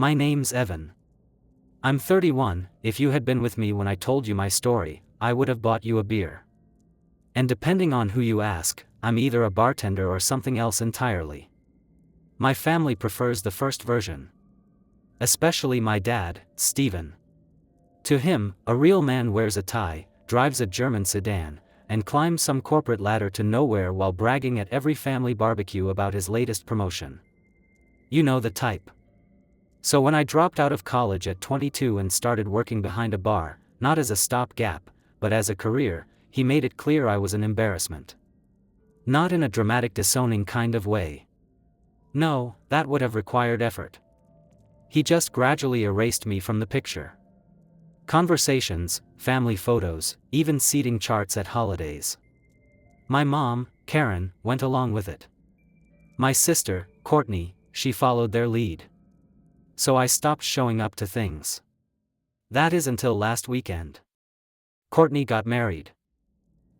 My name's Evan. I'm 31, if you had been with me when I told you my story, I would have bought you a beer. And depending on who you ask, I'm either a bartender or something else entirely. My family prefers the first version. Especially my dad, Stephen. To him, a real man wears a tie, drives a German sedan, and climbs some corporate ladder to nowhere while bragging at every family barbecue about his latest promotion. You know the type. So when I dropped out of college at 22 and started working behind a bar, not as a stopgap, but as a career, he made it clear I was an embarrassment. Not in a dramatic disowning kind of way. No, that would have required effort. He just gradually erased me from the picture. Conversations, family photos, even seating charts at holidays. My mom, Karen, went along with it. My sister, Courtney, she followed their lead. So I stopped showing up to things. That is until last weekend. Courtney got married.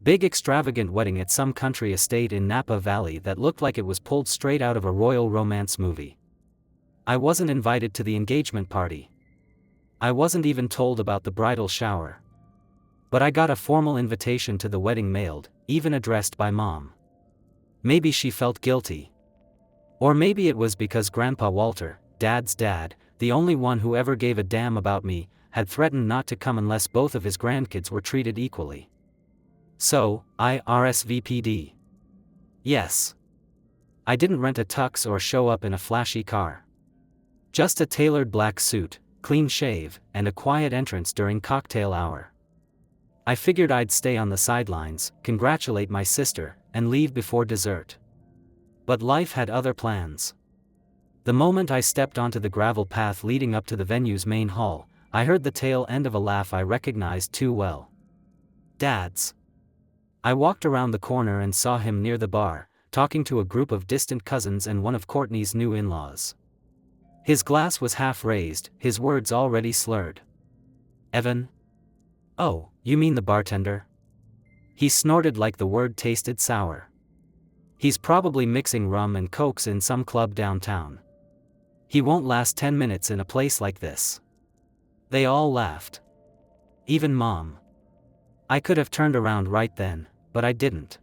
Big extravagant wedding at some country estate in Napa Valley that looked like it was pulled straight out of a royal romance movie. I wasn't invited to the engagement party. I wasn't even told about the bridal shower. But I got a formal invitation to the wedding mailed, even addressed by Mom. Maybe she felt guilty. Or maybe it was because Grandpa Walter, Dad's dad, the only one who ever gave a damn about me, had threatened not to come unless both of his grandkids were treated equally. So, I RSVP'd. Yes. I didn't rent a tux or show up in a flashy car. Just a tailored black suit, clean shave, and a quiet entrance during cocktail hour. I figured I'd stay on the sidelines, congratulate my sister, and leave before dessert. But life had other plans. The moment I stepped onto the gravel path leading up to the venue's main hall, I heard the tail end of a laugh I recognized too well. Dad's. I walked around the corner and saw him near the bar, talking to a group of distant cousins and one of Courtney's new in-laws. His glass was half raised, his words already slurred. Evan? Oh, you mean the bartender? He snorted like the word tasted sour. He's probably mixing rum and cokes in some club downtown. He won't last 10 minutes in a place like this. They all laughed. Even Mom. I could have turned around right then, but I didn't.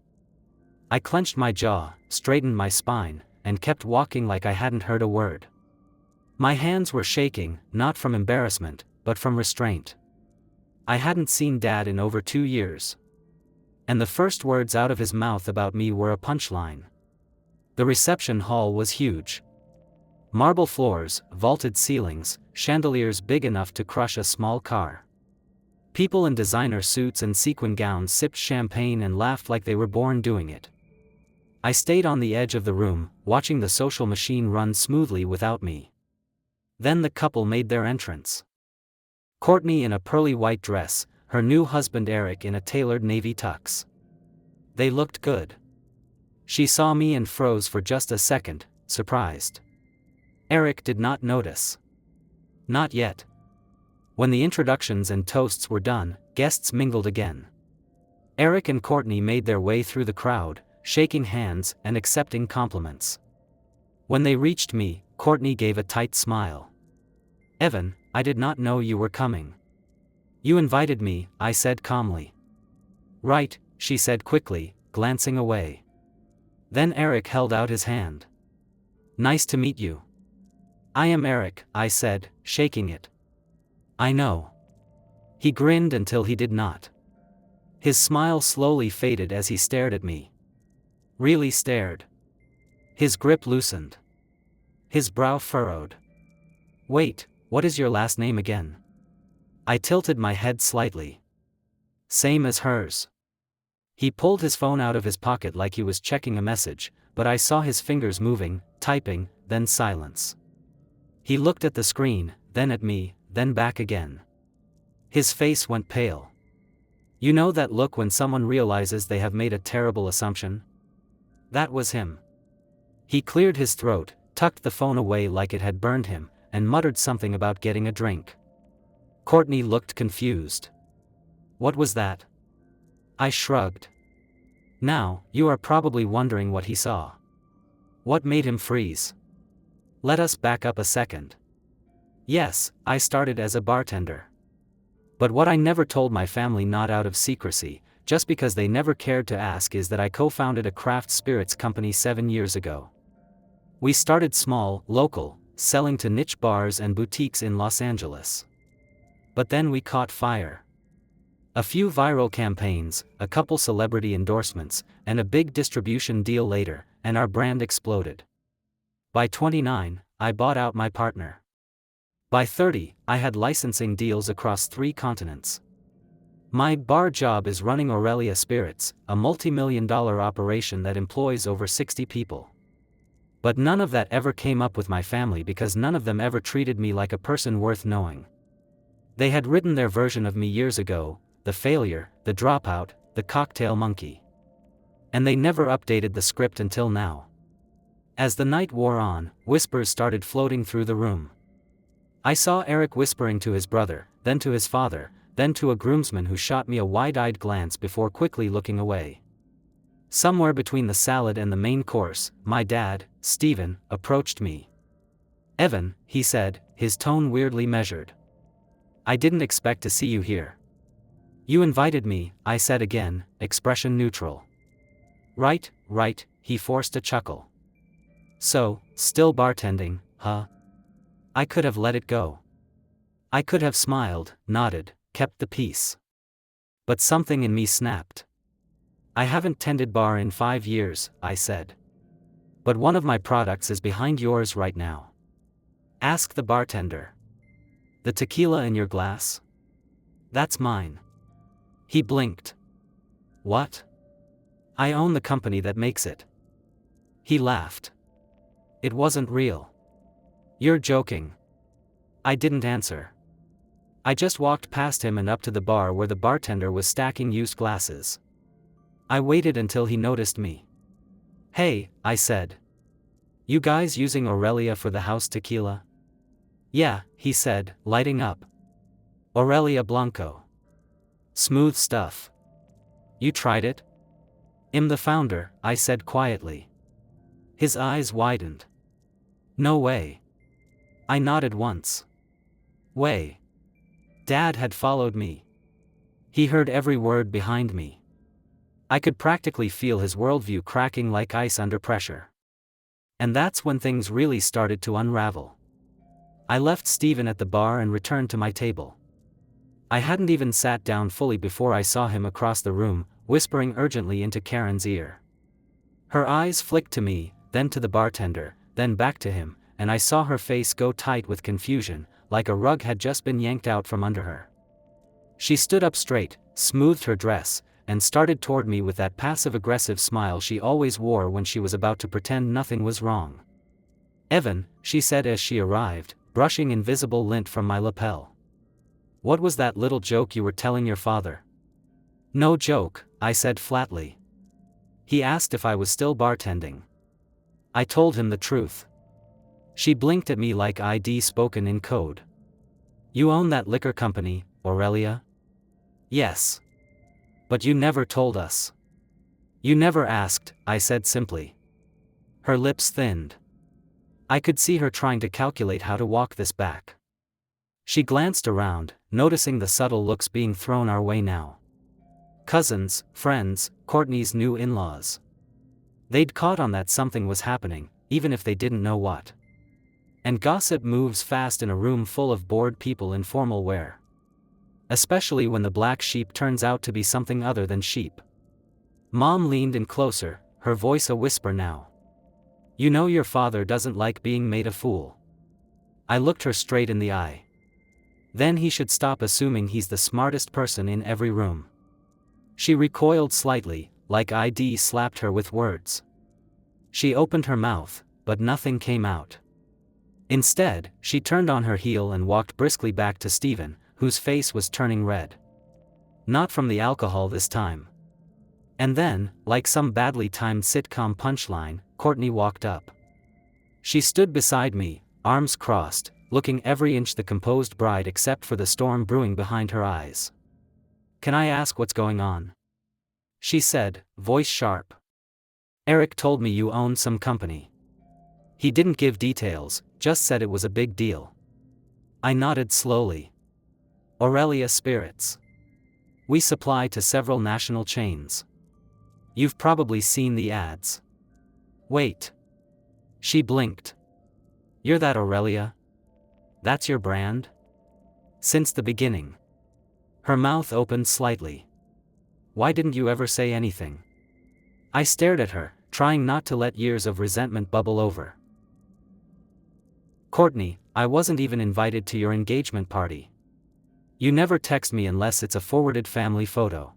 I clenched my jaw, straightened my spine, and kept walking like I hadn't heard a word. My hands were shaking, not from embarrassment, but from restraint. I hadn't seen Dad in over 2 years. And the first words out of his mouth about me were a punchline. The reception hall was huge. Marble floors, vaulted ceilings, chandeliers big enough to crush a small car. People in designer suits and sequin gowns sipped champagne and laughed like they were born doing it. I stayed on the edge of the room, watching the social machine run smoothly without me. Then the couple made their entrance. Courtney in a pearly white dress, her new husband Eric in a tailored navy tux. They looked good. She saw me and froze for just a second, surprised. Eric did not notice. Not yet. When the introductions and toasts were done, guests mingled again. Eric and Courtney made their way through the crowd, shaking hands and accepting compliments. When they reached me, Courtney gave a tight smile. Evan, I did not know you were coming. You invited me, I said calmly. Right, she said quickly, glancing away. Then Eric held out his hand. Nice to meet you. I am Eric, I said, shaking it. I know. He grinned until he did not. His smile slowly faded as he stared at me. Really stared. His grip loosened. His brow furrowed. Wait, what is your last name again? I tilted my head slightly. Same as hers. He pulled his phone out of his pocket like he was checking a message, but I saw his fingers moving, typing, then silence. He looked at the screen, then at me, then back again. His face went pale. You know that look when someone realizes they have made a terrible assumption? That was him. He cleared his throat, tucked the phone away like it had burned him, and muttered something about getting a drink. Courtney looked confused. What was that? I shrugged. Now, you are probably wondering what he saw. What made him freeze? Let us back up a second. Yes, I started as a bartender. But what I never told my family, not out of secrecy, just because they never cared to ask, is that I co-founded a craft spirits company 7 years ago. We started small, local, selling to niche bars and boutiques in Los Angeles. But then we caught fire. A few viral campaigns, a couple celebrity endorsements, and a big distribution deal later, and our brand exploded. By 29, I bought out my partner. By 30, I had licensing deals across 3 continents. My bar job is running Aurelia Spirits, a multi-million-dollar operation that employs over 60 people. But none of that ever came up with my family because none of them ever treated me like a person worth knowing. They had written their version of me years ago, the failure, the dropout, the cocktail monkey. And they never updated the script until now. As the night wore on, whispers started floating through the room. I saw Eric whispering to his brother, then to his father, then to a groomsman who shot me a wide-eyed glance before quickly looking away. Somewhere between the salad and the main course, my dad, Stephen, approached me. "Evan," he said, his tone weirdly measured. "I didn't expect to see you here." "You invited me," I said again, expression neutral. Right, he forced a chuckle. "So, still bartending, huh?" I could have let it go. I could have smiled, nodded, kept the peace. But something in me snapped. "I haven't tended bar in 5 years," I said. "But one of my products is behind yours right now. Ask the bartender. The tequila in your glass? That's mine." He blinked. "What?" "I own the company that makes it." He laughed. "It wasn't real." "You're joking." I didn't answer. I just walked past him and up to the bar where the bartender was stacking used glasses. I waited until he noticed me. "Hey," I said. "You guys using Aurelia for the house tequila?" "Yeah," he said, lighting up. "Aurelia Blanco. Smooth stuff. You tried it?" "I'm the founder," I said quietly. His eyes widened. "No way." I nodded once. "Way." Dad had followed me. He heard every word behind me. I could practically feel his worldview cracking like ice under pressure. And that's when things really started to unravel. I left Stephen at the bar and returned to my table. I hadn't even sat down fully before I saw him across the room, whispering urgently into Karen's ear. Her eyes flicked to me, then to the bartender, then back to him, and I saw her face go tight with confusion, like a rug had just been yanked out from under her. She stood up straight, smoothed her dress, and started toward me with that passive-aggressive smile she always wore when she was about to pretend nothing was wrong. "Evan," she said as she arrived, brushing invisible lint from my lapel. "What was that little joke you were telling your father?" "No joke," I said flatly. "He asked if I was still bartending. I told him the truth." She blinked at me like ID spoken in code. "You own that liquor company, Aurelia?" "Yes." "But you never told us." "You never asked," I said simply. Her lips thinned. I could see her trying to calculate how to walk this back. She glanced around, noticing the subtle looks being thrown our way now. Cousins, friends, Courtney's new in-laws. They'd caught on that something was happening, even if they didn't know what. And gossip moves fast in a room full of bored people in formal wear. Especially when the black sheep turns out to be something other than sheep. Mom leaned in closer, her voice a whisper now. "You know your father doesn't like being made a fool." I looked her straight in the eye. "Then he should stop assuming he's the smartest person in every room." She recoiled slightly, like ID slapped her with words. She opened her mouth, but nothing came out. Instead, she turned on her heel and walked briskly back to Stephen, whose face was turning red. Not from the alcohol this time. And then, like some badly timed sitcom punchline, Courtney walked up. She stood beside me, arms crossed, looking every inch the composed bride except for the storm brewing behind her eyes. "Can I ask what's going on?" she said, voice sharp. "Eric told me you own some company. He didn't give details, just said it was a big deal." I nodded slowly. Aurelia Spirits. We supply to several national chains. You've probably seen the ads. Wait. She blinked. You're that Aurelia? That's your brand? Since the beginning. Her mouth opened slightly. Why didn't you ever say anything? I stared at her, trying not to let years of resentment bubble over. Courtney, I wasn't even invited to your engagement party. You never text me unless it's a forwarded family photo.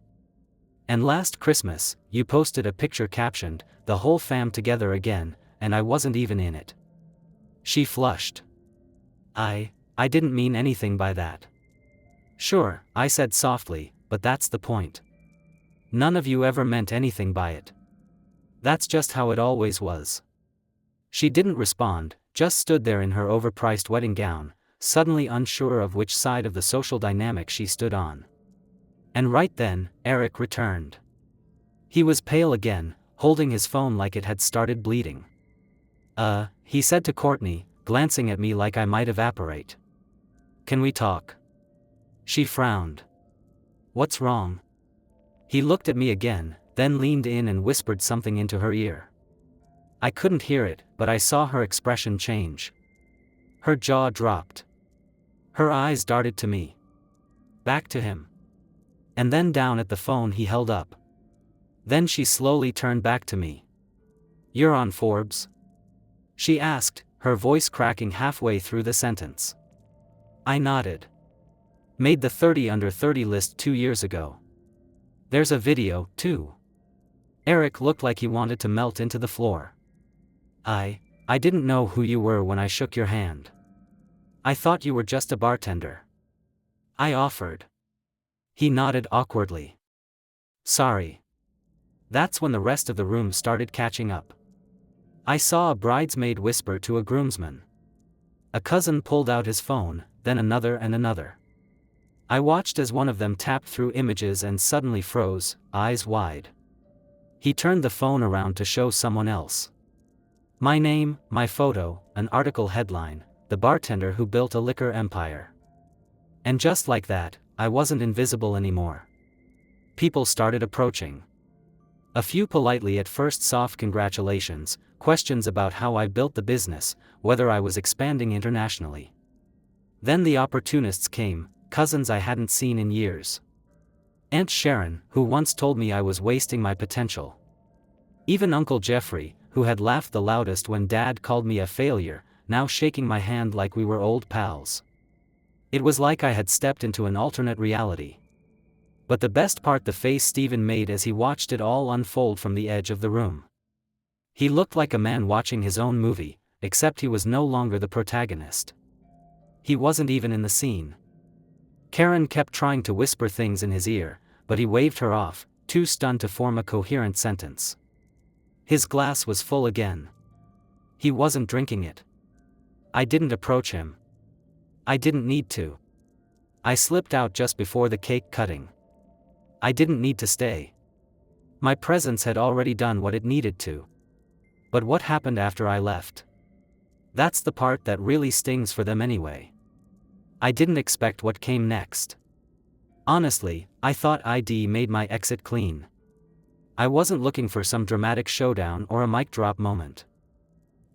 And last Christmas, you posted a picture captioned, "The whole fam together again," and I wasn't even in it. She flushed. I didn't mean anything by that. Sure, I said softly, but that's the point. None of you ever meant anything by it. That's just how it always was. She didn't respond, just stood there in her overpriced wedding gown, suddenly unsure of which side of the social dynamic she stood on. And right then, Eric returned. He was pale again, holding his phone like it had started bleeding. He said to Courtney, glancing at me like I might evaporate. Can we talk? She frowned. What's wrong? He looked at me again, then leaned in and whispered something into her ear. I couldn't hear it, but I saw her expression change. Her jaw dropped. Her eyes darted to me. Back to him. And then down at the phone he held up. Then she slowly turned back to me. You're on Forbes? She asked, her voice cracking halfway through the sentence. I nodded. Made the 30 under 30 list 2 years ago. There's a video, too. Eric looked like he wanted to melt into the floor. I didn't know who you were when I shook your hand. I thought you were just a bartender. I offered. He nodded awkwardly. Sorry. That's when the rest of the room started catching up. I saw a bridesmaid whisper to a groomsman. A cousin pulled out his phone, then another and another. I watched as one of them tapped through images and suddenly froze, eyes wide. He turned the phone around to show someone else. My name, my photo, an article headline, "The bartender who built a liquor empire." And just like that, I wasn't invisible anymore. People started approaching. A few politely at first soft congratulations, questions about how I built the business, whether I was expanding internationally. Then the opportunists came, cousins I hadn't seen in years. Aunt Sharon, who once told me I was wasting my potential. Even Uncle Jeffrey, who had laughed the loudest when Dad called me a failure, now shaking my hand like we were old pals. It was like I had stepped into an alternate reality. But the best part, the face Stephen made as he watched it all unfold from the edge of the room. He looked like a man watching his own movie, except he was no longer the protagonist. He wasn't even in the scene. Karen kept trying to whisper things in his ear, but he waved her off, too stunned to form a coherent sentence. His glass was full again. He wasn't drinking it. I didn't approach him. I didn't need to. I slipped out just before the cake cutting. I didn't need to stay. My presence had already done what it needed to. But what happened after I left? That's the part that really stings for them anyway. I didn't expect what came next. Honestly, I thought I'd made my exit clean. I wasn't looking for some dramatic showdown or a mic drop moment.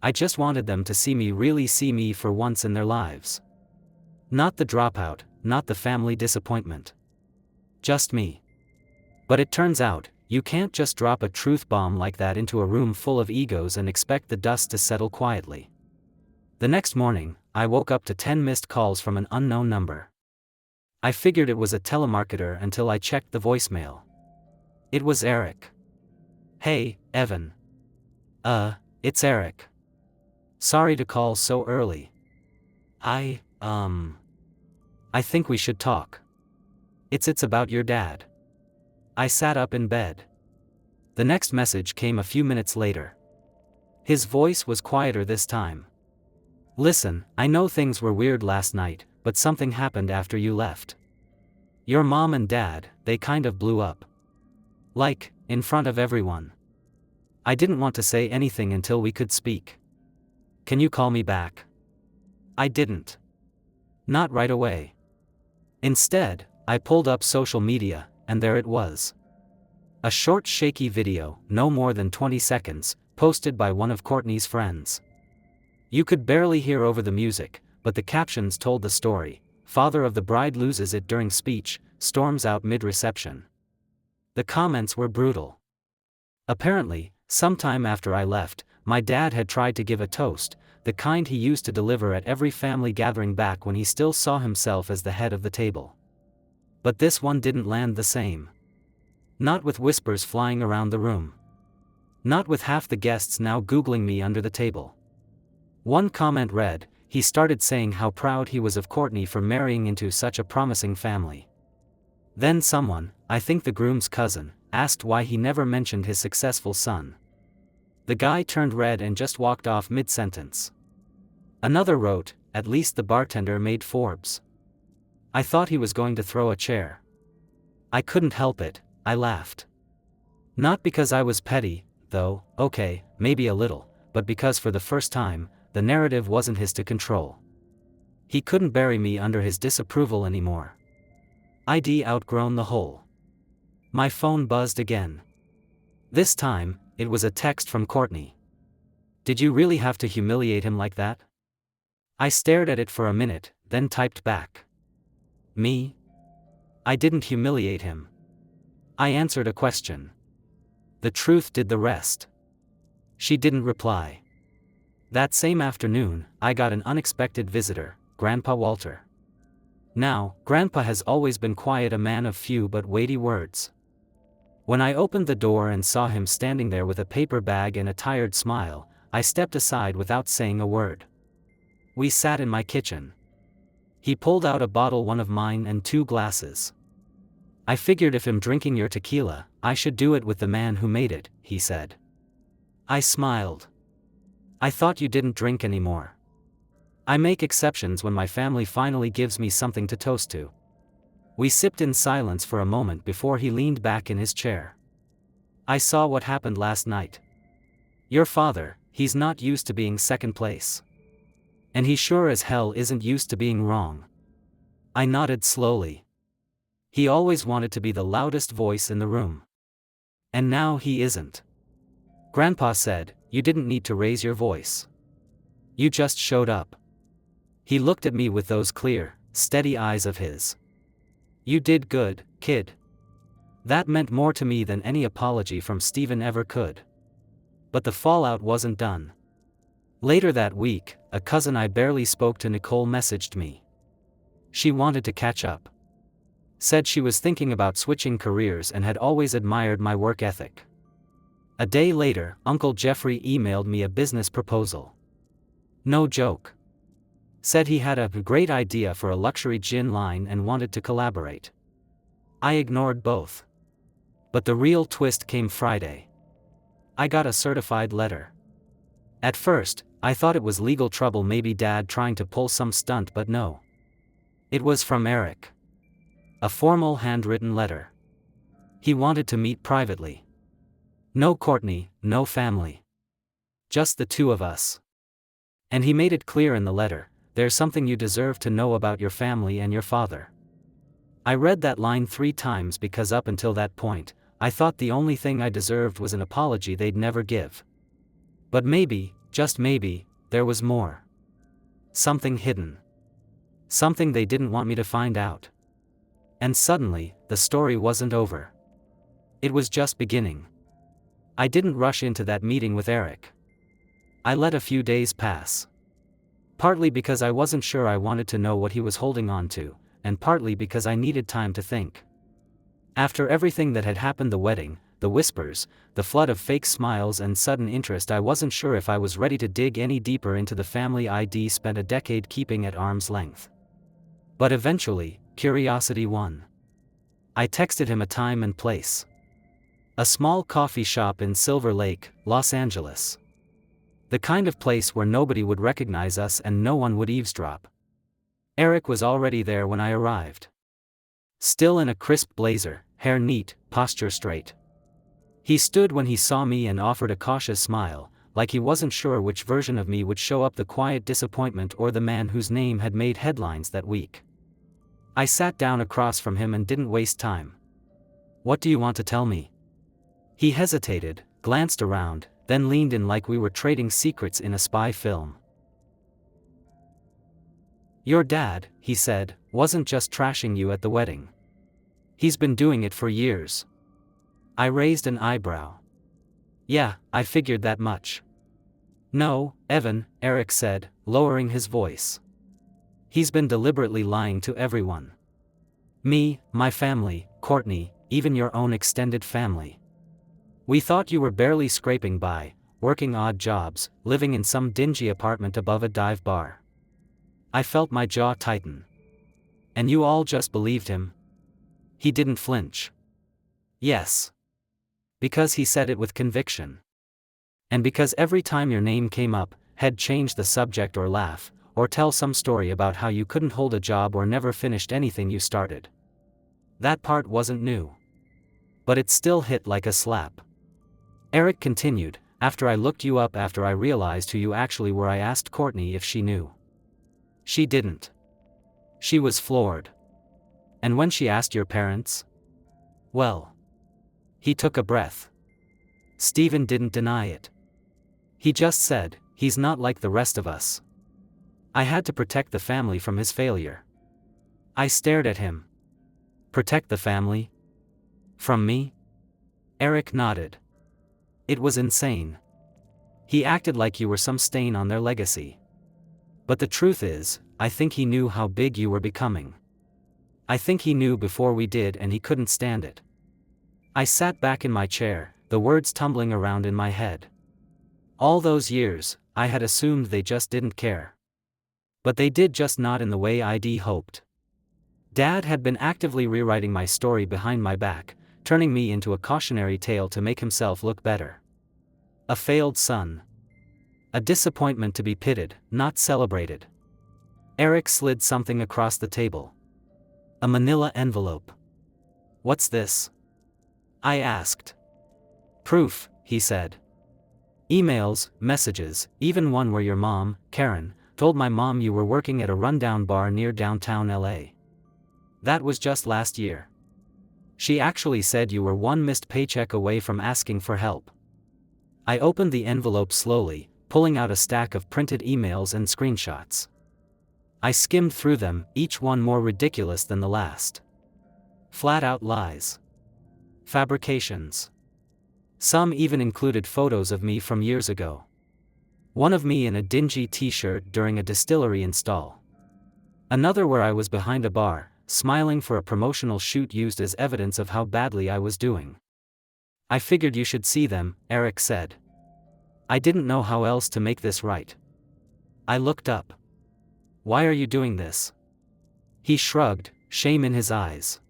I just wanted them to see me really see me for once in their lives. Not the dropout, not the family disappointment. Just me. But it turns out, you can't just drop a truth bomb like that into a room full of egos and expect the dust to settle quietly. The next morning, I woke up to 10 missed calls from an unknown number. I figured it was a telemarketer until I checked the voicemail. It was Eric. Hey, Evan. It's Eric. Sorry to call so early. I think we should talk. It's about your dad. I sat up in bed. The next message came a few minutes later. His voice was quieter this time. Listen, I know things were weird last night, but something happened after you left. Your mom and dad, they kind of blew up. Like, in front of everyone. I didn't want to say anything until we could speak. Can you call me back? I didn't. Not right away. Instead, I pulled up social media, and there it was. A short shaky video, no more than 20 seconds, posted by one of Courtney's friends. You could barely hear over the music, but the captions told the story. Father of the bride loses it during speech, storms out mid-reception. The comments were brutal. Apparently, sometime after I left, my dad had tried to give a toast, the kind he used to deliver at every family gathering back when he still saw himself as the head of the table. But this one didn't land the same. Not with whispers flying around the room. Not with half the guests now Googling me under the table. One comment read, he started saying how proud he was of Courtney for marrying into such a promising family. Then someone, I think the groom's cousin, asked why he never mentioned his successful son. The guy turned red and just walked off mid-sentence. Another wrote, at least the bartender made Forbes. I thought he was going to throw a chair. I couldn't help it, I laughed. Not because I was petty, though, okay, maybe a little, but because for the first time, the narrative wasn't his to control. He couldn't bury me under his disapproval anymore. I'd outgrown the hole. My phone buzzed again. This time, it was a text from Courtney. Did you really have to humiliate him like that? I stared at it for a minute, then typed back. Me? I didn't humiliate him. I answered a question. The truth did the rest. She didn't reply. That same afternoon, I got an unexpected visitor, Grandpa Walter. Now, Grandpa has always been quiet, a man of few but weighty words. When I opened the door and saw him standing there with a paper bag and a tired smile, I stepped aside without saying a word. We sat in my kitchen. He pulled out a bottle, one of mine and 2 glasses. I figured if I'm drinking your tequila, I should do it with the man who made it, he said. I smiled. I thought you didn't drink anymore. I make exceptions when my family finally gives me something to toast to. We sipped in silence for a moment before he leaned back in his chair. I saw what happened last night. Your father, he's not used to being second place. And he sure as hell isn't used to being wrong. I nodded slowly. He always wanted to be the loudest voice in the room. And now he isn't. Grandpa said, you didn't need to raise your voice. You just showed up. He looked at me with those clear, steady eyes of his. You did good, kid. That meant more to me than any apology from Steven ever could. But the fallout wasn't done. Later that week, a cousin I barely spoke to, Nicole, messaged me. She wanted to catch up. Said she was thinking about switching careers and had always admired my work ethic. A day later, Uncle Jeffrey emailed me a business proposal. No joke. Said he had a great idea for a luxury gin line and wanted to collaborate. I ignored both. But the real twist came Friday. I got a certified letter. At first, I thought it was legal trouble, maybe Dad trying to pull some stunt, but no. It was from Eric. A formal handwritten letter. He wanted to meet privately. No Courtney, no family. Just the 2 of us. And he made it clear in the letter, there's something you deserve to know about your family and your father. I read that line 3 times because up until that point, I thought the only thing I deserved was an apology they'd never give. But maybe, just maybe, there was more. Something hidden. Something they didn't want me to find out. And suddenly, the story wasn't over. It was just beginning. I didn't rush into that meeting with Eric. I let a few days pass. Partly because I wasn't sure I wanted to know what he was holding on to, and partly because I needed time to think. After everything that had happened, the wedding, the whispers, the flood of fake smiles and sudden interest, I wasn't sure if I was ready to dig any deeper into the family I'd spent a decade keeping at arm's length. But eventually, curiosity won. I texted him a time and place. A small coffee shop in Silver Lake, Los Angeles. The kind of place where nobody would recognize us and no one would eavesdrop. Eric was already there when I arrived. Still in a crisp blazer, hair neat, posture straight. He stood when he saw me and offered a cautious smile, like he wasn't sure which version of me would show up, the quiet disappointment or the man whose name had made headlines that week. I sat down across from him and didn't waste time. "What do you want to tell me?" He hesitated, glanced around, then leaned in like we were trading secrets in a spy film. "Your dad," he said, "wasn't just trashing you at the wedding. He's been doing it for years." I raised an eyebrow. "Yeah, I figured that much." "No, Evan," Eric said, lowering his voice. "He's been deliberately lying to everyone. Me, my family, Courtney, even your own extended family. We thought you were barely scraping by, working odd jobs, living in some dingy apartment above a dive bar." I felt my jaw tighten. "And you all just believed him?" He didn't flinch. "Yes. Because he said it with conviction. And because every time your name came up, he'd change the subject or laugh, or tell some story about how you couldn't hold a job or never finished anything you started. That part wasn't new. But it still hit like a slap." Eric continued, "After I looked you up, after I realized who you actually were, I asked Courtney if she knew. She didn't. She was floored. And when she asked your parents? Well." He took a breath. "Steven didn't deny it. He just said, he's not like the rest of us. I had to protect the family from his failure." I stared at him. "Protect the family? From me?" Eric nodded. "It was insane. He acted like you were some stain on their legacy. But the truth is, I think he knew how big you were becoming. I think he knew before we did, and he couldn't stand it." I sat back in my chair, the words tumbling around in my head. All those years, I had assumed they just didn't care. But they did, just not in the way I'd hoped. Dad had been actively rewriting my story behind my back, turning me into a cautionary tale to make himself look better. A failed son. A disappointment to be pitted, not celebrated. Eric slid something across the table. A manila envelope. "What's this?" I asked. "Proof," he said. "Emails, messages, even one where your mom, Karen, told my mom you were working at a rundown bar near downtown LA. That was just last year. She actually said you were one missed paycheck away from asking for help." I opened the envelope slowly, pulling out a stack of printed emails and screenshots. I skimmed through them, each one more ridiculous than the last. Flat-out lies. Fabrications. Some even included photos of me from years ago. One of me in a dingy t-shirt during a distillery install. Another where I was behind a bar, smiling for a promotional shoot used as evidence of how badly I was doing. "I figured you should see them," Eric said. "I didn't know how else to make this right." I looked up. "Why are you doing this?" He shrugged, shame in his eyes.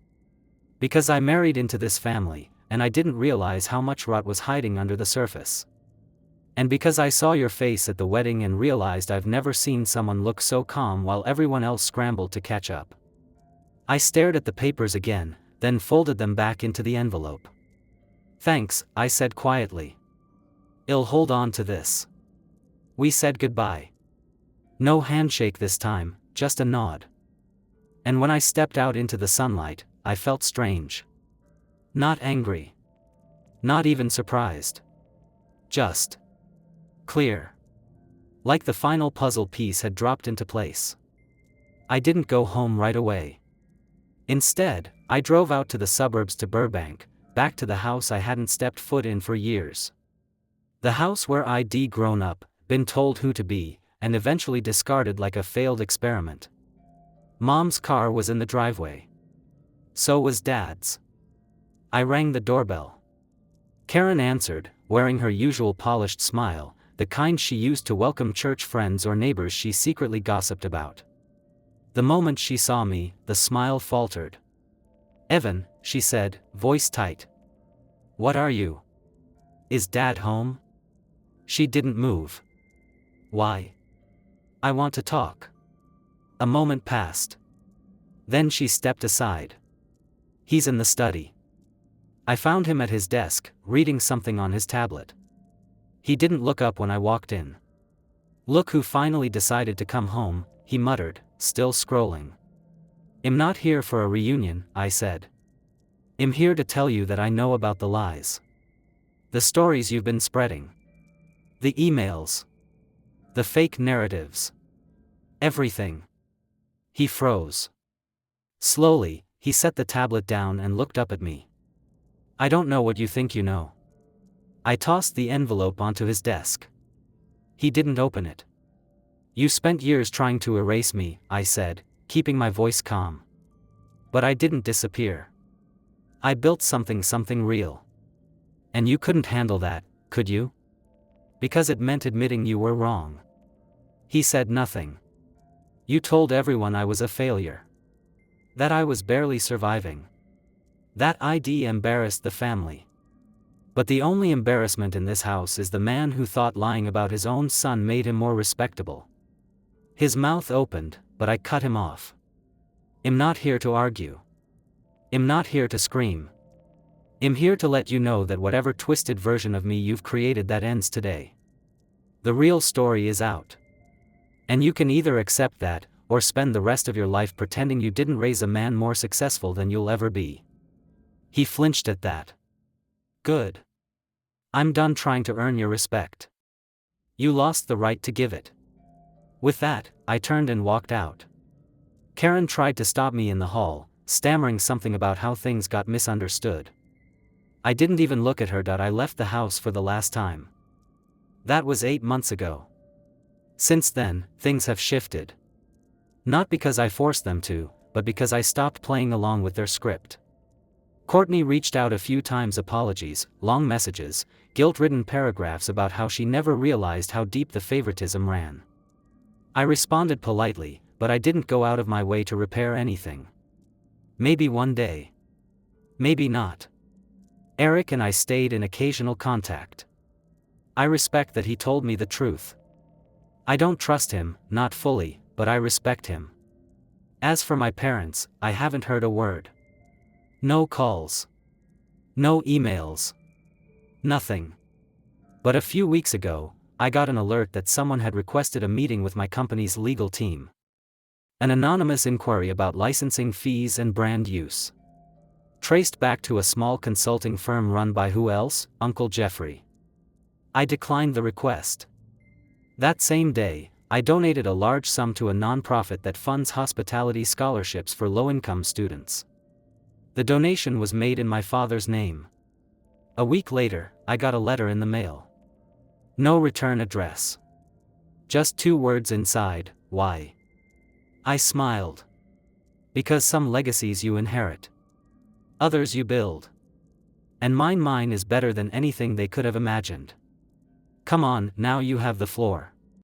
"Because I married into this family, and I didn't realize how much rot was hiding under the surface. And because I saw your face at the wedding and realized I've never seen someone look so calm while everyone else scrambled to catch up." I stared at the papers again, then folded them back into the envelope. "Thanks," I said quietly. "I'll hold on to this." We said goodbye. No handshake this time, just a nod. And when I stepped out into the sunlight, I felt strange. Not angry. Not even surprised. Just clear. Like the final puzzle piece had dropped into place. I didn't go home right away. Instead, I drove out to the suburbs to Burbank, back to the house I hadn't stepped foot in for years. The house where I'd grown up, been told who to be, and eventually discarded like a failed experiment. Mom's car was in the driveway. So was Dad's. I rang the doorbell. Karen answered, wearing her usual polished smile, the kind she used to welcome church friends or neighbors she secretly gossiped about. The moment she saw me, the smile faltered. "Evan," she said, voice tight. "What are you? Is Dad home?" She didn't move. "Why?" "I want to talk." A moment passed. Then she stepped aside. "He's in the study." I found him at his desk, reading something on his tablet. He didn't look up when I walked in. "Look who finally decided to come home," he muttered, still scrolling. "I'm not here for a reunion," I said. "I'm here to tell you that I know about the lies. The stories you've been spreading. The emails. The fake narratives. Everything." He froze. Slowly, he set the tablet down and looked up at me. "I don't know what you think you know." I tossed the envelope onto his desk. He didn't open it. "You spent years trying to erase me," I said, keeping my voice calm. "But I didn't disappear. I built something real. And you couldn't handle that, could you? Because it meant admitting you were wrong." He said nothing. "You told everyone I was a failure. That I was barely surviving. That I'd embarrassed the family. But the only embarrassment in this house is the man who thought lying about his own son made him more respectable." His mouth opened, but I cut him off. "I'm not here to argue. I'm not here to scream. I'm here to let you know that whatever twisted version of me you've created, that ends today. The real story is out. And you can either accept that, or spend the rest of your life pretending you didn't raise a man more successful than you'll ever be." He flinched at that. "Good. I'm done trying to earn your respect. You lost the right to give it." With that, I turned and walked out. Karen tried to stop me in the hall, stammering something about how things got misunderstood. I didn't even look at her. I left the house for the last time. That was 8 months ago. Since then, things have shifted. Not because I forced them to, but because I stopped playing along with their script. Courtney reached out a few times, apologies, long messages, guilt-ridden paragraphs about how she never realized how deep the favoritism ran. I responded politely, but I didn't go out of my way to repair anything. Maybe one day. Maybe not. Eric and I stayed in occasional contact. I respect that he told me the truth. I don't trust him, not fully, but I respect him. As for my parents, I haven't heard a word. No calls. No emails. Nothing. But a few weeks ago, I got an alert that someone had requested a meeting with my company's legal team. An anonymous inquiry about licensing fees and brand use. Traced back to a small consulting firm run by who else? Uncle Jeffrey. I declined the request. That same day, I donated a large sum to a nonprofit that funds hospitality scholarships for low-income students. The donation was made in my father's name. A week later, I got a letter in the mail. No return address. Just 2 words inside, "Why?" I smiled. Because some legacies you inherit. Others you build. And mine is better than anything they could have imagined. Come on, now you have the floor.